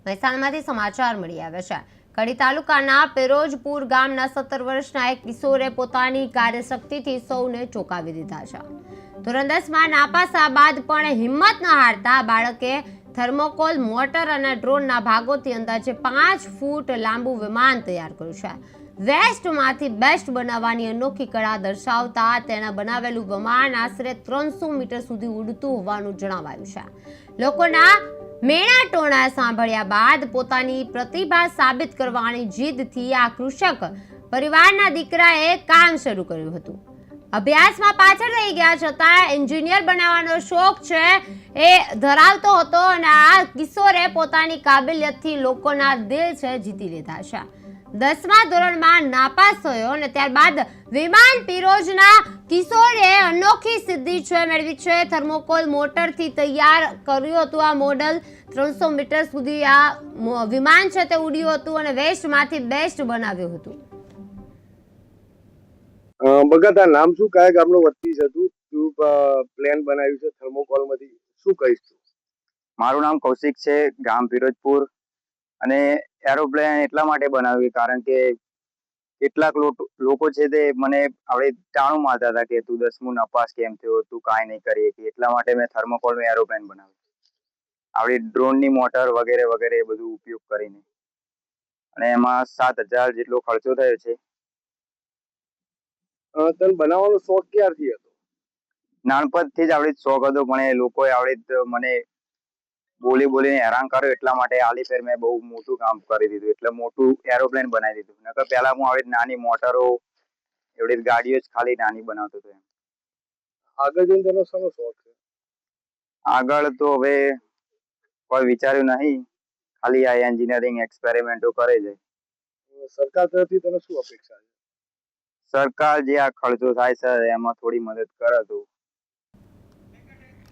મહેસાણામાંથી સમાચાર મળી આવ્યા છે। કડી તાલુકાના પેરોજપુર ગામના 17 વર્ષના એક કિશોરે પોતાની કાર્યશક્તિથી સૌને ચોંકાવી દીધા છે। ધોરણ 10માં નાપાસ બાદ પણ હિંમત ન હારતા બાળકે થર્મોકોલ મોટર અને ડ્રોનના ભાગોથી અંદાજે 5 ફૂટ લાંબુ વિમાન તૈયાર કર્યું છે। વેસ્ટમાંથી બેસ્ટ બનાવવાની અનોખી કળા દર્શાવતા તેના બનાવેલું વિમાન આશરે 300 મીટર સુધી ઉડતું હોવાનું જણાવાયું છે। લોકોના મેણા ટોણા સાંભળ્યા બાદ પોતાની પ્રતિભા સાબિત કરવાની જીદથી આ કૃષક પરિવારના દીકરાએ કામ શરૂ કર્યું હતું। અભ્યાસમાં પાછળ રહી ગયા છતાં એન્જિનિયર બનાવવાનો શોખ છે એ ધરાવતો હતો અને આ કિશોરે પોતાની કાબિલિયતથી લોકોના દિલ છે જીતી લીધા છે। 10મા ધોરણમાં નાપાસ થયો અને ત્યારબાદ વિમાન પિરોજના કિશોરે અનોખી સિદ્ધિ મેળવી છે। થર્મોકોલ મોટરથી તૈયાર કર્યું હતું આ મોડલ। 300 મીટર સુધી આ વિમાન છે તે ઉડ્યું હતું અને વેસ્ટમાંથી બેસ્ટ બનાવ્યું હતું। ભગત આ નામ શું, કયા ગામનો વતની છે તું? તું પ્લેન બનાવ્યું છે થર્મોકોલમાંથી, શું કહીશ તું? મારું નામ કૌશિક છે, ગામ પિરોજપુર। અને એરોપ્લેન એટલા માટે બનાવ્યું કારણ કે કેટલાક લોકો છે તે મને આપણે ટાણું મારતા હતા કે તું 10મું નપાસ કેમ થયો, તું કાંઈ નહીં કરી શકી, એટલા માટે મેં થર્મોકોલનું એરોપ્લેન બનાવ્યું। આપણી ડ્રોનની મોટર વગેરે વગેરે બધું ઉપયોગ કરીને, અને એમાં 7,000 જેટલો ખર્ચો થયો છે। તને બનાવવાનો શોખ ક્યારથી હતો? નાનપણથી જ આવડી શોખ હતો, પણ એ લોકોએ આવડી મને બોલીને હેરાન કર્યો, એટલા માટે આલી ફેર મેં બહુ મોટું કામ કરી દીધું, એટલે મોટું એરોપ્લેન બનાવી દીધું। નકર પહેલા હું આવી નાની મોટરો, એવડી ગાડીઓ જ ખાલી નાની બનાવતો હતો। આગળ જઈને તેનો શેનો શોખ છે? આગળ તો હવે કોઈ વિચાર્યું નહીં, ખાલી આ એન્જિનિયરિંગ એક્સપેરિમેન્ટો કરે છે। સરકાર તરફથી તને શું અપેક્ષા છે? સરકાર જે આ ખર્ચો થાય છે એમાં થોડી મદદ કરે તો